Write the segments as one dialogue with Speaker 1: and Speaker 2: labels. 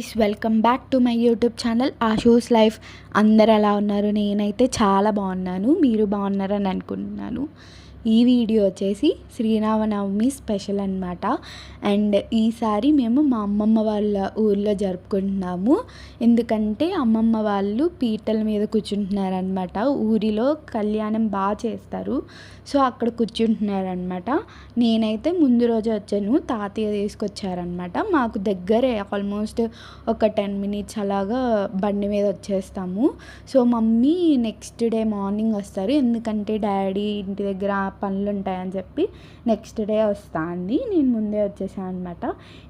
Speaker 1: Guys, welcome back to my YouTube channel Ashu's life. అందరు ఎలా ఉన్నారు? నేనైతే చాలా బాగున్నాను. మీరు బాగున్నారని అనుకుంటున్నాను. ఈ వీడియో వచ్చేసి శ్రీరామనవమి స్పెషల్ అనమాట. అండ్ ఈసారి మేము మా అమ్మమ్మ వాళ్ళ ఊర్లో జరుపుకుంటున్నాము. ఎందుకంటే అమ్మమ్మ వాళ్ళు పీటల మీద కూర్చుంటున్నారనమాట. ఊరిలో కళ్యాణం బాగా చేస్తారు, సో అక్కడ కూర్చుంటున్నారనమాట. నేనైతే ముందు రోజు వచ్చాను, తాతయ్య తీసుకొచ్చారనమాట. మాకు దగ్గరే, ఆల్మోస్ట్ ఒక 10 minutes అలాగా బండి మీద వచ్చేస్తాము. So mummy next day morning వస్తారు, ఎందుకంటే డాడీ ఇంటి దగ్గర పనులు ఉంటాయని చెప్పి నెక్స్ట్ డే వస్తా అండి. నేను ముందే వచ్చేసాను అనమాట.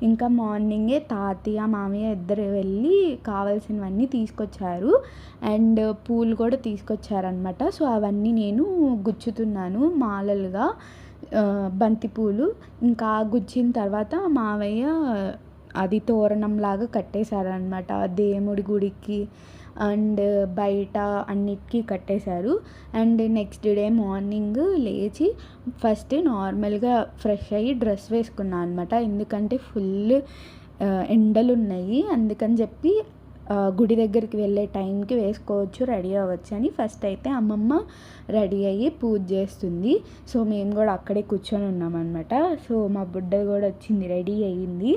Speaker 1: ఇంకా మార్నింగే తాతయ్య మామయ్య ఇద్దరు వెళ్ళి కావాల్సినవన్నీ తీసుకొచ్చారు. అండ్ పూలు కూడా తీసుకొచ్చారనమాట. సో అవన్నీ నేను గుచ్చుతున్నాను మాలలుగా, బంతిపూలు. ఇంకా గుచ్చిన తర్వాత మావయ్య అది తోరణంలాగా కట్టేశారనమాట. దేవుడి గుడికి అండ్ బయట అన్నిటికీ కట్టేశారు. అండ్ నెక్స్ట్ డే మార్నింగ్ లేచి ఫస్ట్ నార్మల్గా ఫ్రెష్ అయ్యి డ్రెస్ వేసుకున్నాను అనమాట. ఎందుకంటే ఫుల్ ఎండలు ఉన్నాయి, అందుకని చెప్పి గుడి దగ్గరికి వెళ్ళే టైంకి వేసుకోవచ్చు, రెడీ అవ్వచ్చు అని ఫస్ట్ అయితే అమ్మమ్మ రెడీ అయ్యి పూజ చేస్తుంది. సో మేము కూడా అక్కడే కూర్చొని ఉన్నామన్నమాట. సో మా బుడ్డ కూడా వచ్చింది, రెడీ అయ్యింది.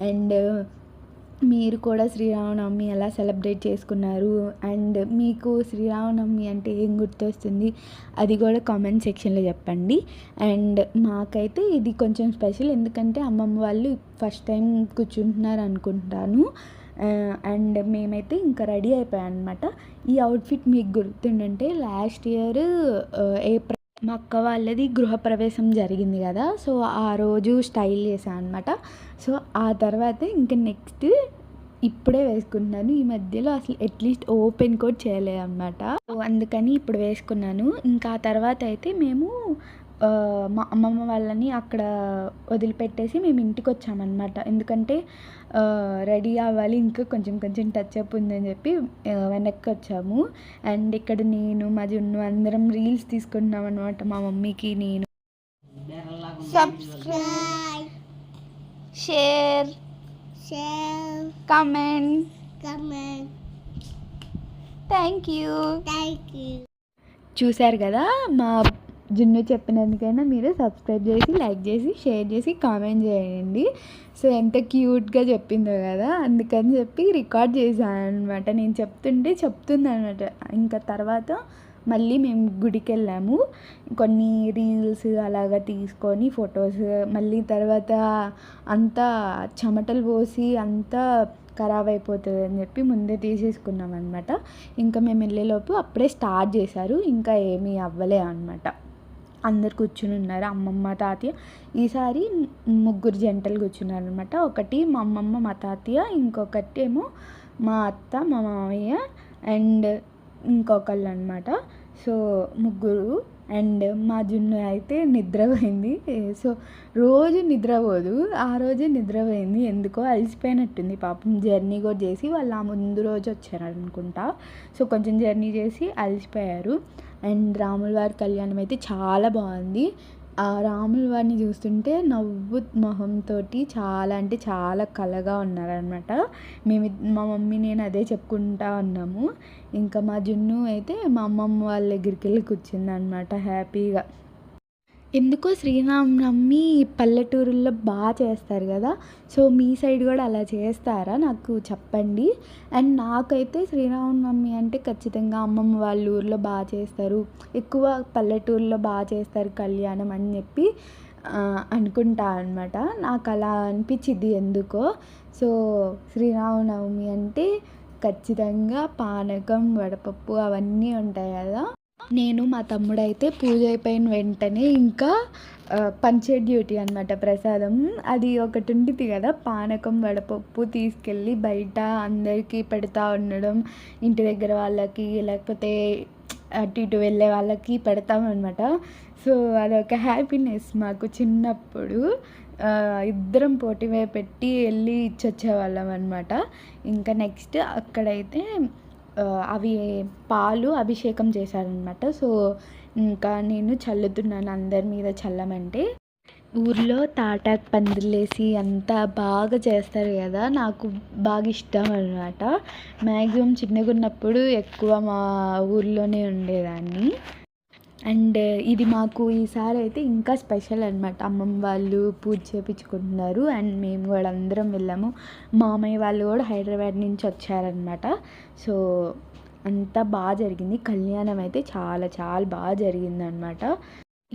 Speaker 1: అండ్ మీరు కూడా శ్రీరామనవమి ఎలా సెలబ్రేట్ చేసుకున్నారు, అండ్ మీకు శ్రీరామనవమి అంటే ఏం గుర్తొస్తుంది అది కూడా కామెంట్ సెక్షన్లో చెప్పండి. అండ్ మాకైతే ఇది కొంచెం స్పెషల్, ఎందుకంటే అమ్మమ్మ వాళ్ళు ఫస్ట్ టైం కూర్చుంటున్నారు అనుకుంటాను. అండ్ మేమైతే ఇంకా రెడీ అయిపోయాం అనమాట. ఈ అవుట్ఫిట్ మీకు గుర్తుండంటే లాస్ట్ ఇయర్ ఏప్రిల్ మా అక్క వాళ్ళది గృహప్రవేశం జరిగింది కదా, సో ఆ రోజు స్టైల్ చేశాను అనమాట. సో ఆ తర్వాత ఇంకా నెక్స్ట్ ఇప్పుడే వేసుకుంటున్నాను. ఈ మధ్యలో అసలు అట్లీస్ట్ ఓపెన్ కూడా చేయలేదు అనమాట. సో అందుకని ఇప్పుడు వేసుకున్నాను. ఇంకా ఆ తర్వాత అయితే మేము మా అమ్మమ్మ వాళ్ళని అక్కడ వదిలిపెట్టేసి మేము ఇంటికి వచ్చామన్నమాట. ఎందుకంటే రెడీ అవ్వాలి, ఇంకా కొంచెం కొంచెం టచ్ అప్ ఉందని చెప్పి వెనక్కి వచ్చాము. అండ్ ఇక్కడ నేను మా జున్ను అందరం రీల్స్ తీసుకుంటున్నాం అనమాట. మా మమ్మీకి నేను. Subscribe, share, comment. Thank you. చూశారు కదా, మా జున్ను చెప్పినందుకైనా మీరు సబ్స్క్రైబ్ చేసి, లైక్ చేసి, షేర్ చేసి, కామెంట్ చేయండి. సో ఎంత క్యూట్గా చెప్పిందో కదా, అందుకని చెప్పి రికార్డ్ చేశాను అనమాట. నేను చెప్తుంది అనమాట. ఇంకా తర్వాత మళ్ళీ మేము గుడికి వెళ్ళాము, కొన్ని రీల్స్ అలాగా తీసుకొని ఫొటోస్. మళ్ళీ తర్వాత అంతా చెమటలు పోసి అంతా ఖరాబ్ అయిపోతుంది అని చెప్పి ముందే తీసేసుకున్నాం అనమాట. ఇంకా మేము వెళ్ళేలోపు అప్పుడే స్టార్ట్ చేశారు, ఇంకా ఏమీ అవ్వలే అనమాట. అందరు కూర్చుని ఉన్నారు, అమ్మమ్మ తాతయ్య. ఈసారి 3 జంటలు కూర్చున్నారు అనమాట. ఒకటి మా అమ్మమ్మ మా తాతయ్య, ఇంకొకటి ఏమో మా అత్త మా మామయ్య, అండ్ ఇంకొకళ్ళు అనమాట. సో 3. అండ్ మా జున్ను అయితే నిద్రపోయింది. సో రోజు నిద్రపోదు, ఆ రోజే నిద్రపోయింది. ఎందుకో అలసిపోయినట్టుంది పాపం. జర్నీ కూడా చేసి వాళ్ళ ముందు రోజు వచ్చారనుకుంటా. సో కొంచెం జర్నీ చేసి అలసిపోయారు. అండ్ రాముల వారి కళ్యాణం అయితే చాలా బాగుంది. ఆ రాముల వారిని చూస్తుంటే నవ్వు మొహంతో చాలా అంటే చాలా కళగా ఉన్నారనమాట. మా మమ్మీ నేను అదే చెప్పుకుంటా ఉన్నాము. ఇంకా మా జున్ను అయితే మా అమ్మమ్మ వాళ్ళ దగ్గరికి వెళ్ళి కూర్చుందనమాట హ్యాపీగా. ఎందుకో శ్రీరామనవమి పల్లెటూరుల్లో బాగా చేస్తారు కదా, సో మీ సైడ్ కూడా అలా చేస్తారా నాకు చెప్పండి. అండ్ నాకైతే శ్రీరామనవమి అంటే ఖచ్చితంగా అమ్మమ్మ వాళ్ళ ఊర్లో బాగా చేస్తారు, ఎక్కువ పల్లెటూరులో బాగా చేస్తారు కళ్యాణం అని చెప్పి అనుకుంటా అనమాట. నాకు అలా అనిపించింది ఎందుకో. సో శ్రీరామనవమి అంటే ఖచ్చితంగా పానకం, వడపప్పు అవన్నీ ఉంటాయి కదా. నేను మా తమ్ముడైతే పూజ అయిపోయిన వెంటనే ఇంకా పంచే డ్యూటీ అనమాట, ప్రసాదం. అది ఒకటి ఉంటుంది కదా, పానకం వడపప్పు తీసుకెళ్ళి బయట అందరికీ పెడతా ఉండడం, ఇంటి దగ్గర వాళ్ళకి లేకపోతే అటు ఇటు వెళ్ళే వాళ్ళకి పెడతామన్నమాట. సో అదొక హ్యాపీనెస్ మాకు చిన్నప్పుడు. ఇద్దరం పోటీవే పెట్టి వెళ్ళి ఇచ్చొచ్చేవాళ్ళం అనమాట. ఇంకా నెక్స్ట్ అక్కడైతే అవి పాలు అభిషేకం చేశారనమాట. సో ఇంకా నేను చల్లుతున్నాను అందరి మీద చల్లమంటే. ఊర్లో తాటాకు పందిర్లేసి అంతా బాగా చేస్తారు కదా, నాకు బాగా ఇష్టం అనమాట. మ్యాక్సిమం చిన్నగున్నప్పుడు ఎక్కువ మా ఊర్లోనే ఉండేదాన్ని. అండ్ ఇది మాకు ఈసారి అయితే ఇంకా స్పెషల్ అనమాట. అమ్మమ్మ వాళ్ళు పూజ చేయించుకుంటున్నారు అండ్ మేము కూడా అందరం వెళ్ళాము. మామయ్య వాళ్ళు కూడా హైదరాబాద్ నుంచి వచ్చారనమాట. సో అంతా బాగా జరిగింది. కళ్యాణం అయితే చాలా చాలా బాగా జరిగిందనమాట.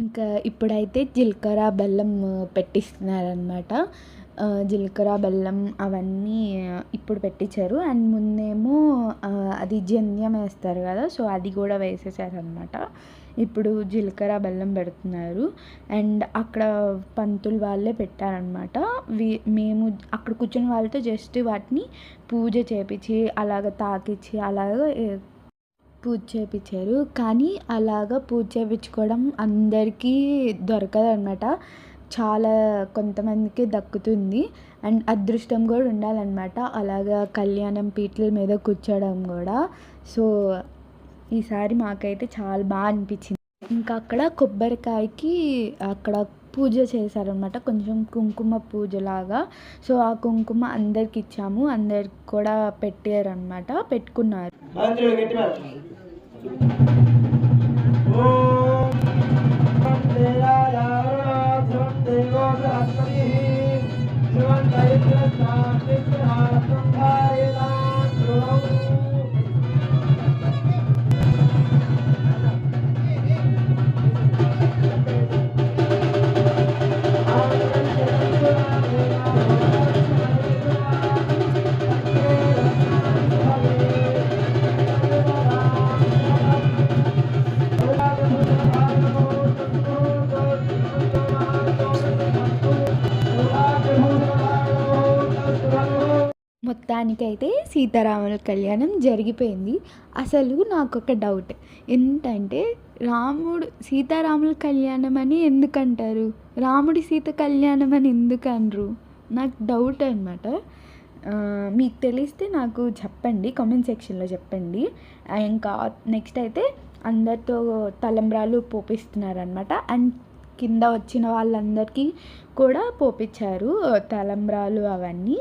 Speaker 1: ఇంకా ఇప్పుడైతే జీలకర్ర బెల్లం పెట్టిస్తున్నారనమాట. జీలకర్ర బెల్లం అవన్నీ ఇప్పుడు పెట్టించారు. అండ్ ముందేమో అది జంధ్యం వేస్తారు కదా, సో అది కూడా వేసేసారనమాట. ఇప్పుడు జీలకర్ర బెల్లం పెడుతున్నారు. అండ్ అక్కడ పంతులు వాళ్ళే పెట్టారనమాట. మేము అక్కడ కూర్చున్న వాళ్ళతో జస్ట్ వాటిని పూజ చేపించి అలాగ తాకిచ్చి అలాగ పూజ చేపించారు. కానీ అలాగ పూజ చేయించుకోవడం అందరికీ దొరకదనమాట. చాలా కొంతమందికి దక్కుతుంది. అండ్ అదృష్టం కూడా ఉండాలన్నమాట అలాగా కళ్యాణం పీటల మీద కూర్చోవడం కూడా. సో ఈసారి మాకైతే చాలా బాగా అనిపించింది. ఇంకా అక్కడ కొబ్బరికాయకి అక్కడ పూజ చేశారనమాట, కొంచెం కుంకుమ పూజలాగా. సో ఆ కుంకుమ అందరికి ఇచ్చాము, అందరికి కూడా పెట్టారనమాట, పెట్టుకున్నారు. మొత్తానికైతే సీతారాముల కళ్యాణం జరిగిపోయింది. అసలు నాకు ఒక డౌట్ ఏంటంటే, సీతారాముల కళ్యాణం అని ఎందుకంటారు, రాముడి సీత కళ్యాణం అని ఎందుకు అనరు? నాకు డౌట్ అనమాట. మీకు తెలిస్తే నాకు చెప్పండి, కామెంట్ సెక్షన్లో చెప్పండి. ఇంకా నెక్స్ట్ అయితే అందరితో తలంబ్రాలు పోపిస్తున్నారనమాట. అండ్ కింద వచ్చిన వాళ్ళందరికీ కూడా పోపించారు తలంబ్రాలు అవన్నీ.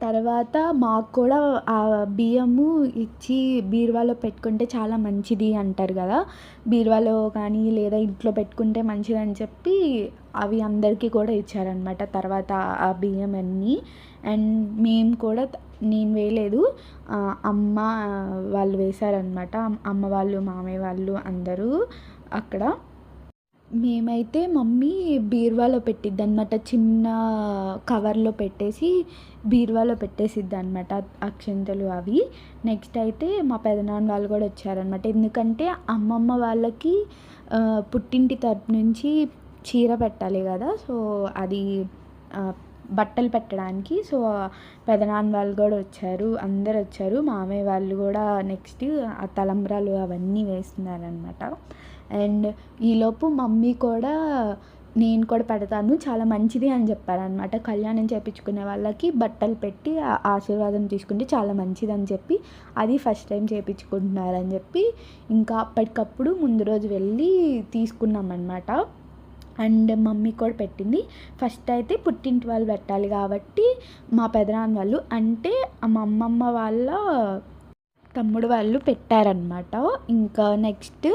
Speaker 1: తర్వాత మాకు కూడా ఆ బియ్యము ఇచ్చి బీరువాలో పెట్టుకుంటే చాలా మంచిది అంటారు కదా, బీరువాలో కానీ లేదా ఇంట్లో పెట్టుకుంటే మంచిదని చెప్పి అవి అందరికీ కూడా ఇచ్చారనమాట తర్వాత ఆ బియ్యం అన్నీ. అండ్ మేము కూడా నేను వేయలేదు, అమ్మ వాళ్ళు వేశారనమాట. అమ్మ వాళ్ళు మామయ్య వాళ్ళు అందరూ అక్కడ. మేమైతే మమ్మీ బీరువాలో పెట్టిద్ది అనమాట, చిన్న కవర్లో పెట్టేసి బీరువాలో పెట్టేసిద్ది అనమాట అక్షింతలు అవి. నెక్స్ట్ అయితే మా పెదనాన్న వాళ్ళు కూడా వచ్చారనమాట. ఎందుకంటే అమ్మమ్మ వాళ్ళకి పుట్టింటి తరపు నుంచి చీర పెట్టాలి కదా, సో అది బట్టలు పెట్టడానికి. సో పెదనాన్న వాళ్ళు కూడా వచ్చారు, అందరు వచ్చారు. మామయ్య వాళ్ళు కూడా నెక్స్ట్ ఆ తలంబ్రాలు అవన్నీ వేస్తున్నారనమాట. అండ్ ఈలోపు మమ్మీ కూడా నేను కూడా పెడతాను చాలా మంచిది అని చెప్పారనమాట. కళ్యాణం చేయించుకునే వాళ్ళకి బట్టలు పెట్టి ఆశీర్వాదం తీసుకుంటే చాలా మంచిది అని చెప్పి, అది ఫస్ట్ టైం చేయించుకుంటున్నారని చెప్పి ఇంకా అప్పటికప్పుడు ముందు రోజు వెళ్ళి తీసుకున్నామన్నమాట. అండ్ మమ్మీ కూడా పెట్టింది. ఫస్ట్ అయితే పుట్టింటి వాళ్ళు పెట్టాలి కాబట్టి మా పెదనాన్న వాళ్ళు, అంటే మా అమ్మమ్మ వాళ్ళ తమ్ముడు వాళ్ళు పెట్టారనమాట. ఇంకా నెక్స్ట్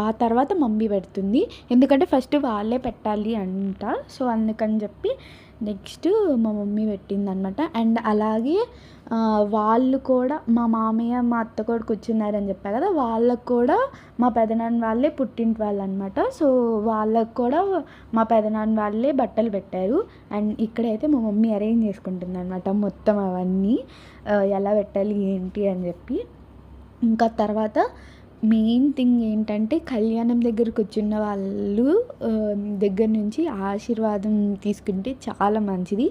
Speaker 1: ఆ తర్వాత మమ్మీ పెడుతుంది, ఎందుకంటే ఫస్ట్ వాళ్ళే పెట్టాలి అంట. సో అందుకని చెప్పి నెక్స్ట్ మా మమ్మీ పెట్టిందనమాట. అండ్ అలాగే వాళ్ళు కూడా మా మామయ్య మా అత్త కూడా కూర్చున్నారని చెప్పారు కదా, వాళ్ళకు కూడా మా పెదనాన్న వాళ్ళే పుట్టింటి వాళ్ళు అనమాట. సో వాళ్ళకు కూడా మా పెదనాన్న వాళ్ళే బట్టలు పెట్టారు. అండ్ ఇక్కడైతే మా మమ్మీ అరేంజ్ చేసుకుంటుంది అనమాట మొత్తం అవన్నీ ఎలా పెట్టాలి ఏంటి అని చెప్పి. ఇంకా తర్వాత మెయిన్ థింగ్ ఏంటంటే కళ్యాణం దగ్గర కూర్చున్న వాళ్ళు దగ్గర నుంచి ఆశీర్వాదం తీసుకుంటే చాలా మంచిది.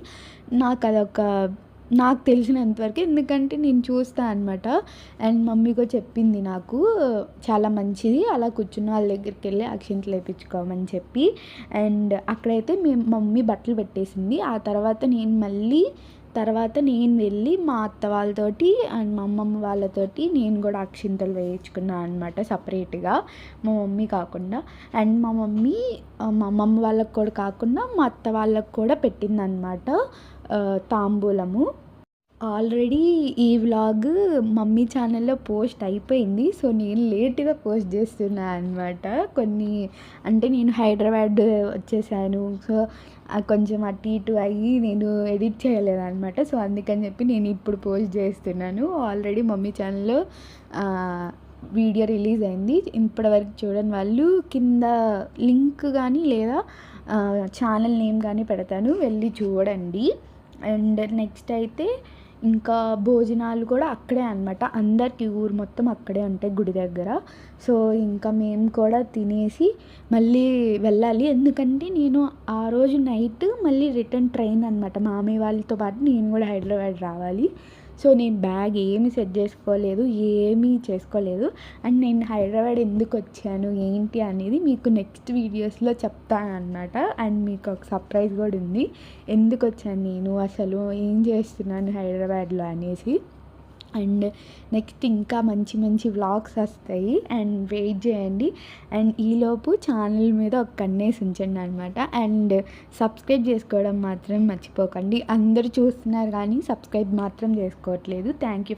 Speaker 1: నాకు తెలిసినంతవరకు, ఎందుకంటే నేను చూస్తాను అనమాట. అండ్ మమ్మీ కూడా చెప్పింది నాకు చాలా మంచిది అలా కూర్చున్న వాళ్ళ దగ్గరికి వెళ్ళి అక్షింతలు వేయించుకోమని చెప్పి. అండ్ అక్కడైతే మమ్మీ బట్టలు పెట్టేసింది. ఆ తర్వాత నేను మళ్ళీ తర్వాత నేను వెళ్ళి మా అత్త వాళ్ళతోటి అండ్ మా అమ్మమ్మ వాళ్ళతోటి నేను కూడా అక్షింతలు వేయించుకున్నాను అనమాట సపరేట్గా, మా మమ్మీ కాకుండా. అండ్ మా మమ్మీ మా అమ్మమ్మ వాళ్ళకి కూడా కాకుండా మా అత్త వాళ్ళకి కూడా పెట్టిందనమాట తాంబూలము. ఆల్రెడీ ఈ వ్లాగ్ మమ్మీ ఛానల్లో పోస్ట్ అయిపోయింది. సో నేను లేట్గా పోస్ట్ చేస్తున్నా అనమాట. కొన్ని అంటే నేను హైదరాబాద్ వచ్చేసాను. సో కొంచెం అటు ఇటు అయ్యి నేను ఎడిట్ చేయలేదన్నమాట. సో అందుకని చెప్పి నేను ఇప్పుడు పోస్ట్ చేస్తున్నాను. ఆల్రెడీ మమ్మీ ఛానల్లో వీడియో రిలీజ్ అయింది. ఇప్పటివరకు చూడని వాళ్ళు కింద లింక్ కానీ లేదా ఛానల్ నేమ్ కానీ పెడతాను, వెళ్ళి చూడండి. అండ్ నెక్స్ట్ అయితే ఇంకా భోజనాలు కూడా అక్కడే అనమాట. అందరికి ఊరు మొత్తం అక్కడే ఉంటాయి గుడి దగ్గర. సో ఇంకా మేము కూడా తినేసి మళ్ళీ వెళ్ళాలి. ఎందుకంటే నేను ఆ రోజు నైట్ మళ్ళీ రిటర్న్ ట్రైన్ అనమాట. మామయ్య వాళ్ళతో పాటు నేను కూడా హైదరాబాద్ రావాలి. సో నేను బ్యాగ్ ఏమీ సెట్ చేసుకోలేదు, ఏమీ చేసుకోలేదు. అండ్ నేను హైదరాబాద్ ఎందుకు వచ్చాను ఏంటి అనేది మీకు నెక్స్ట్ వీడియోస్లో చెప్తాను అన్నమాట. అండ్ మీకు ఒక సర్ప్రైజ్ కూడా ఉంది, ఎందుకు వచ్చాను నేను, అసలు ఏం చేస్తున్నాను హైదరాబాద్లో అనేసి. అండ్ నెక్స్ట్ ఇంకా మంచి మంచి వ్లాగ్స్ వస్తాయి అండ్ వెయిట్ చేయండి. అండ్ ఈలోపు ఛానల్ మీద ఒక కన్నేసి ఉంచండి అనమాట. అండ్ సబ్స్క్రైబ్ చేసుకోవడం మాత్రం మర్చిపోకండి. అందరూ చూస్తున్నారు కానీ సబ్స్క్రైబ్ మాత్రం చేసుకోవట్లేదు. Thank you.